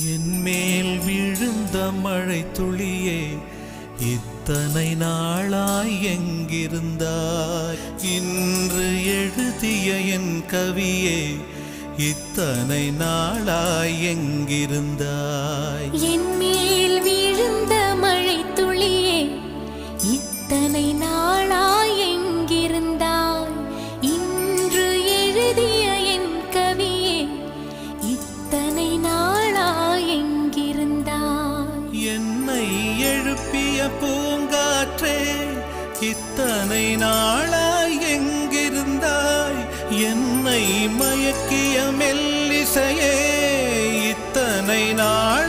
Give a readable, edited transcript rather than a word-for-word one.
என்மேல் விழுந்த மழை துளியே, இத்தனை நாளாய் எங்கிருந்தாய்? இன்று எழுதிய என் கவியே, இத்தனை நாளாய் எங்கிருந்தாய்? என்மேல் விழுந்த மழை துளியே, இத்தனை நாளாய் எங்கிருந்தாய்? இன்று எழுதிய என் கவியே, இத்தனை நாளாய் எங்கிருந்தாய்? என்னை எழுப்பிய பூங்காற்றே, இத்தனை நாளாய் எங்கிருந்தாய்? என்னை மயக்கிய மெல்லிசையே, இத்தனை நாள்